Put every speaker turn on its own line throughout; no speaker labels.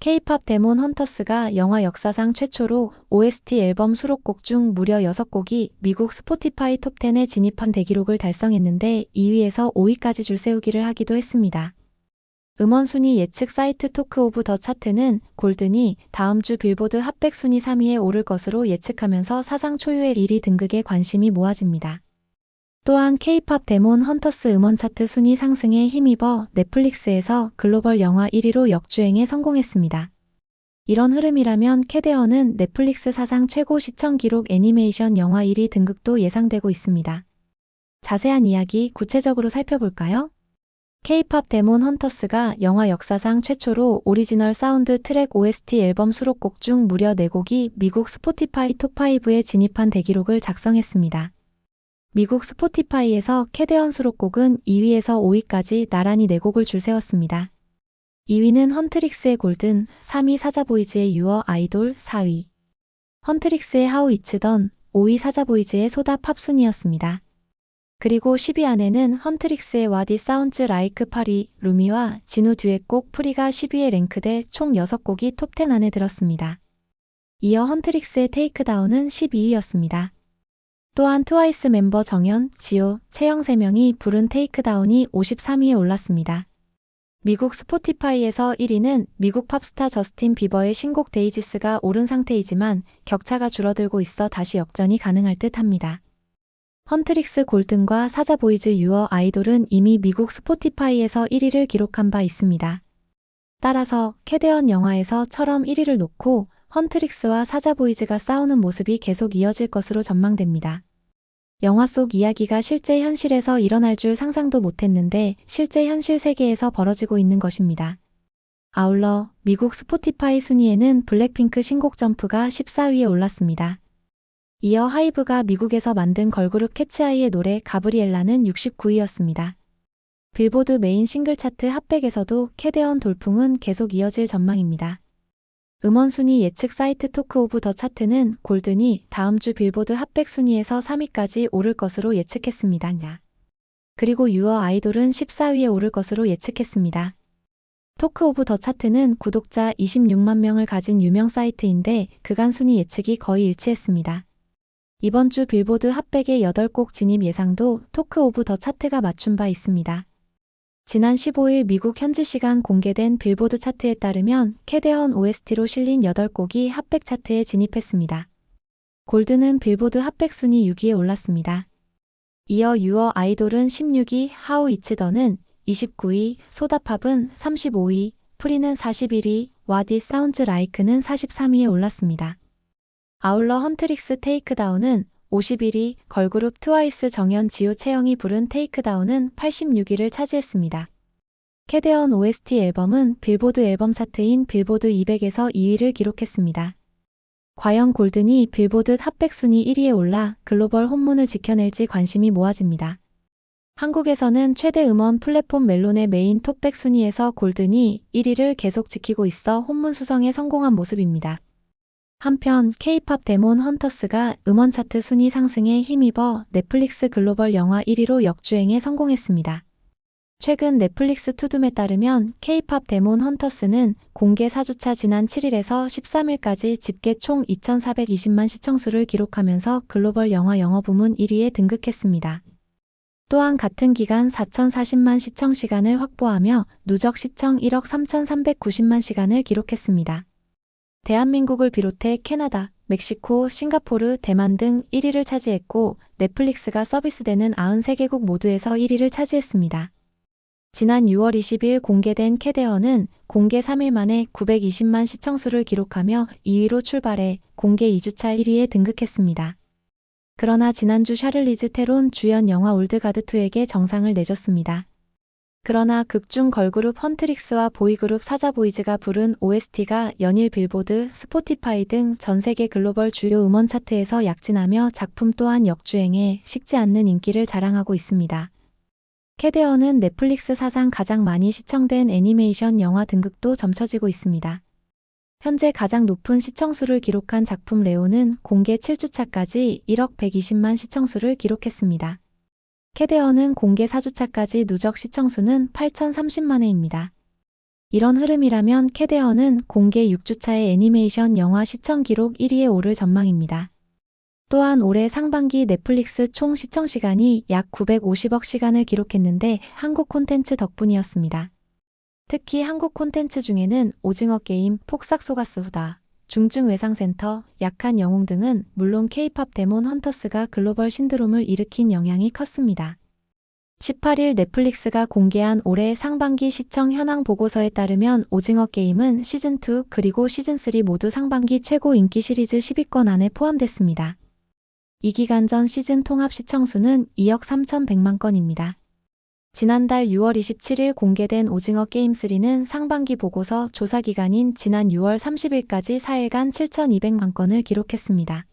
K-팝 데몬 헌터스가 영화 역사상 최초로 OST 앨범 수록곡 중 무려 6곡이 미국 스포티파이 톱10에 진입한 대기록을 달성했는데 2위에서 5위까지 줄세우기를 하기도 했습니다. 음원 순위 예측 사이트 토크 오브 더 차트는 골든이 다음 주 빌보드 핫100 순위 3위에 오를 것으로 예측하면서 사상 초유의 1위 등극에 관심이 모아집니다. 또한 K-팝 데몬 헌터스 음원 차트 순위 상승에 힘입어 넷플릭스에서 글로벌 영화 1위로 역주행에 성공했습니다. 이런 흐름이라면 캐데언은 넷플릭스 사상 최고 시청 기록 애니메이션 영화 1위 등극도 예상되고 있습니다. 자세한 이야기 구체적으로 살펴볼까요? K-팝 데몬 헌터스가 영화 역사상 최초로 오리지널 사운드 트랙 OST 앨범 수록곡 중 무려 4곡이 미국 스포티파이 톱5에 진입한 대기록을 작성했습니다. 미국 스포티파이에서 캐데언 수록곡은 2위에서 5위까지 나란히 4곡을 줄세웠습니다. 2위는 헌트릭스의 골든, 3위 사자보이즈의 유어 아이돌, 4위 헌트릭스의 하우 이츠던, 5위 사자보이즈의 소다 팝 순이었습니다. 그리고 10위 안에는 헌트릭스의 와디 사운즈 라이크 8위, 루미와 진우 듀엣곡 프리가 10위에 랭크돼 총 6곡이 톱10 안에 들었습니다. 이어 헌트릭스의 테이크다운은 12위였습니다. 또한 트와이스 멤버 정연, 지호, 채영 3명이 부른 테이크다운이 53위에 올랐습니다. 미국 스포티파이에서 1위는 미국 팝스타 저스틴 비버의 신곡 데이지스가 오른 상태이지만 격차가 줄어들고 있어 다시 역전이 가능할 듯 합니다. 헌트릭스 골든과 사자보이즈 유어 아이돌은 이미 미국 스포티파이에서 1위를 기록한 바 있습니다. 따라서 캐데언 영화에서처럼 1위를 놓고 헌트릭스와 사자보이즈가 싸우는 모습이 계속 이어질 것으로 전망됩니다. 영화 속 이야기가 실제 현실에서 일어날 줄 상상도 못했는데 실제 현실 세계에서 벌어지고 있는 것입니다. 아울러 미국 스포티파이 순위에는 블랙핑크 신곡 점프가 14위에 올랐습니다. 이어 하이브가 미국에서 만든 걸그룹 캐츠아이의 노래 가브리엘라는 69위였습니다. 빌보드 메인 싱글 차트 핫100에서도 캐데언 돌풍은 계속 이어질 전망입니다. 음원 순위 예측 사이트 토크 오브 더 차트는 골든이 다음 주 빌보드 핫100 순위에서 3위까지 오를 것으로 예측했습니다. 그리고 유어 아이돌은 14위에 오를 것으로 예측했습니다. 토크 오브 더 차트는 구독자 26만 명을 가진 유명 사이트인데 그간 순위 예측이 거의 일치했습니다. 이번 주 빌보드 핫100의 8곡 진입 예상도 토크 오브 더 차트가 맞춘 바 있습니다. 지난 15일 미국 현지 시간 공개된 빌보드 차트에 따르면 캐데언 OST로 실린 8곡이 핫100 차트에 진입했습니다. 골든은 빌보드 핫100 순위 6위에 올랐습니다. 이어 유어 아이돌은 16위, 하우 이츠던은 29위, 소다팝은 35위, 프리는 41위, 와디 사운즈 라이크는 43위에 올랐습니다. 아울러 헌트릭스 테이크다운은 51위, 걸그룹 트와이스 정연 지호 채영이 부른 테이크다운은 86위를 차지했습니다. 캐데언 OST 앨범은 빌보드 앨범 차트인 빌보드 200에서 2위를 기록했습니다. 과연 골든이 빌보드 핫100 순위 1위에 올라 글로벌 혼문을 지켜낼지 관심이 모아집니다. 한국에서는 최대 음원 플랫폼 멜론의 메인 톱100 순위에서 골든이 1위를 계속 지키고 있어 혼문 수성에 성공한 모습입니다. 한편 K-팝 데몬 헌터스가 음원 차트 순위 상승에 힘입어 넷플릭스 글로벌 영화 1위로 역주행에 성공했습니다. 최근 넷플릭스 투둠에 따르면 K-팝 데몬 헌터스는 공개 4주차 지난 7일에서 13일까지 집계 총 2,420만 시청수를 기록하면서 글로벌 영화 영어 부문 1위에 등극했습니다. 또한 같은 기간 4,040만 시청 시간을 확보하며 누적 시청 1억 3,390만 시간을 기록했습니다. 대한민국을 비롯해 캐나다, 멕시코, 싱가포르, 대만 등 1위를 차지했고 넷플릭스가 서비스되는 93개국 모두에서 1위를 차지했습니다. 지난 6월 20일 공개된 캐데언은 공개 3일 만에 920만 시청수를 기록하며 2위로 출발해 공개 2주차 1위에 등극했습니다. 그러나 지난주 샤를리즈 테론 주연 영화 올드가드2에게 정상을 내줬습니다. 그러나 극중 걸그룹 헌트릭스와 보이그룹 사자보이즈가 부른 OST가 연일 빌보드, 스포티파이 등 전 세계 글로벌 주요 음원 차트에서 약진하며 작품 또한 역주행해 식지 않는 인기를 자랑하고 있습니다. 캐데언은 넷플릭스 사상 가장 많이 시청된 애니메이션 영화 등극도 점쳐지고 있습니다. 현재 가장 높은 시청수를 기록한 작품 레오는 공개 7주차까지 1억 120만 시청수를 기록했습니다. 캐데언은 공개 4주차까지 누적 시청수는 8,030만 회입니다. 이런 흐름이라면 캐데헌은 공개 6주차의 애니메이션 영화 시청 기록 1위에 오를 전망입니다. 또한 올해 상반기 넷플릭스 총 시청 시간이 약 950억 시간을 기록했는데 한국 콘텐츠 덕분이었습니다. 특히 한국 콘텐츠 중에는 오징어 게임, 폭삭 소가스 후다, 중증 외상센터, 약한 영웅 등은 물론 K-팝 데몬 헌터스가 글로벌 신드롬을 일으킨 영향이 컸습니다. 18일 넷플릭스가 공개한 올해 상반기 시청 현황 보고서에 따르면 오징어 게임은 시즌2 그리고 시즌3 모두 상반기 최고 인기 시리즈 10위권 안에 포함됐습니다. 이 기간 전 시즌 통합 시청수는 2억 3,100만 건입니다. 지난달 6월 27일 공개된 오징어 게임 3는 상반기 보고서 조사 기간인 지난 6월 30일까지 4일간 7,200만 건을 기록했습니다.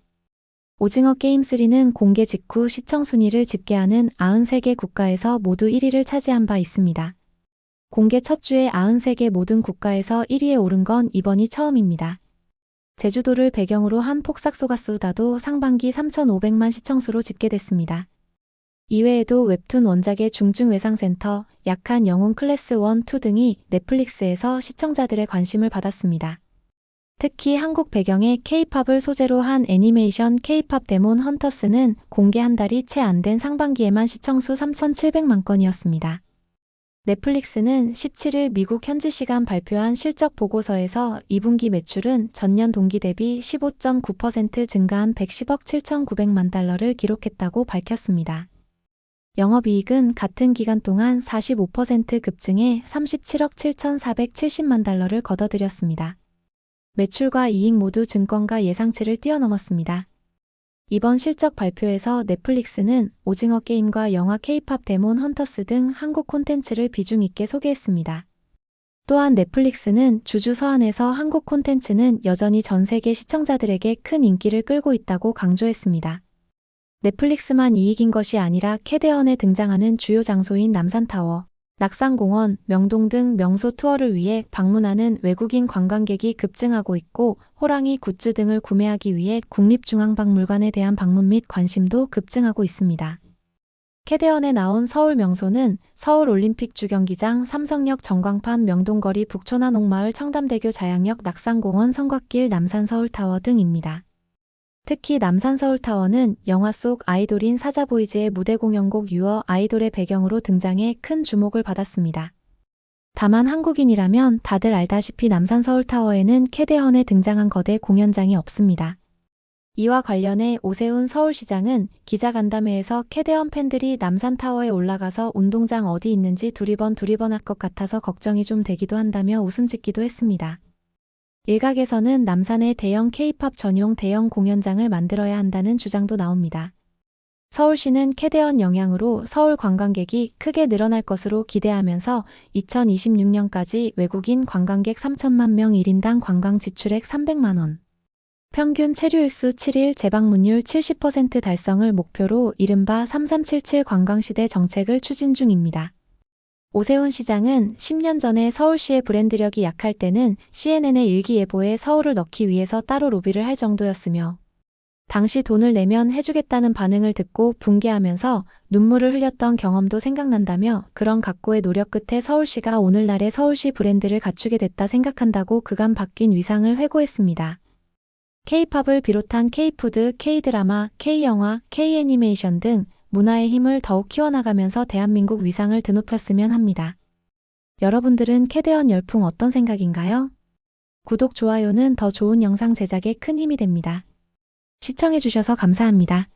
오징어 게임 3는 공개 직후 시청 순위를 집계하는 93개 국가에서 모두 1위를 차지한 바 있습니다. 공개 첫 주에 93개 모든 국가에서 1위에 오른 건 이번이 처음입니다. 제주도를 배경으로 한 폭삭 소가스 후다도 상반기 3,500만 시청수로 집계됐습니다. 이외에도 웹툰 원작의 중증 외상센터, 약한 영웅 클래스 1, 2 등이 넷플릭스에서 시청자들의 관심을 받았습니다. 특히 한국 배경의 K-팝을 소재로 한 애니메이션 K-팝 데몬 헌터스는 공개 한 달이 채 안 된 상반기에만 시청수 3,700만 건이었습니다. 넷플릭스는 17일 미국 현지 시간 발표한 실적 보고서에서 2분기 매출은 전년 동기 대비 15.9% 증가한 110억 7,900만 달러를 기록했다고 밝혔습니다. 영업이익은 같은 기간 동안 45% 급증해 37억 7,470만 달러를 거둬들였습니다. 매출과 이익 모두 증권가 예상치를 뛰어넘었습니다. 이번 실적 발표에서 넷플릭스는 오징어 게임과 영화 K-팝 데몬 헌터스 등 한국 콘텐츠를 비중 있게 소개했습니다. 또한 넷플릭스는 주주 서한에서 한국 콘텐츠는 여전히 전 세계 시청자들에게 큰 인기를 끌고 있다고 강조했습니다. 넷플릭스만 이익인 것이 아니라 캐데헌에 등장하는 주요 장소인 남산타워, 낙산공원, 명동 등 명소 투어를 위해 방문하는 외국인 관광객이 급증하고 있고 호랑이 굿즈 등을 구매하기 위해 국립중앙박물관에 대한 방문 및 관심도 급증하고 있습니다. 캐데헌에 나온 서울 명소는 서울올림픽 주경기장, 삼성역 전광판, 명동거리, 북촌 한옥마을, 청담대교, 자양역, 낙산공원, 성곽길, 남산서울타워 등입니다. 특히 남산서울타워는 영화 속 아이돌인 사자보이즈의 무대 공연곡 유어 아이돌의 배경으로 등장해 큰 주목을 받았습니다. 다만 한국인이라면 다들 알다시피 남산서울타워에는 캐데헌에 등장한 거대 공연장이 없습니다. 이와 관련해 오세훈 서울시장은 기자간담회에서 캐데헌 팬들이 남산타워에 올라가서 운동장 어디 있는지 두리번 할 것 같아서 걱정이 좀 되기도 한다며 웃음 짓기도 했습니다. 일각에서는 남산에 대형 K-팝 전용 대형 공연장을 만들어야 한다는 주장도 나옵니다. 서울시는 캐데헌 영향으로 서울 관광객이 크게 늘어날 것으로 기대하면서 2026년까지 외국인 관광객 3천만 명 1인당 관광 지출액 300만 원, 평균 체류일수 7일, 재방문율 70% 달성을 목표로 이른바 3377 관광시대 정책을 추진 중입니다. 오세훈 시장은 10년 전에 서울시의 브랜드력이 약할 때는 CNN의 일기예보에 서울을 넣기 위해서 따로 로비를 할 정도였으며 당시 돈을 내면 해주겠다는 반응을 듣고 붕괴하면서 눈물을 흘렸던 경험도 생각난다며 그런 각고의 노력 끝에 서울시가 오늘날의 서울시 브랜드를 갖추게 됐다 생각한다고 그간 바뀐 위상을 회고했습니다. K-팝을 비롯한 K-푸드, K-드라마, K-영화, K-애니메이션 등 문화의 힘을 더욱 키워나가면서 대한민국 위상을 드높였으면 합니다. 여러분들은 캐데헌 열풍 어떤 생각인가요? 구독, 좋아요는 더 좋은 영상 제작에 큰 힘이 됩니다. 시청해주셔서 감사합니다.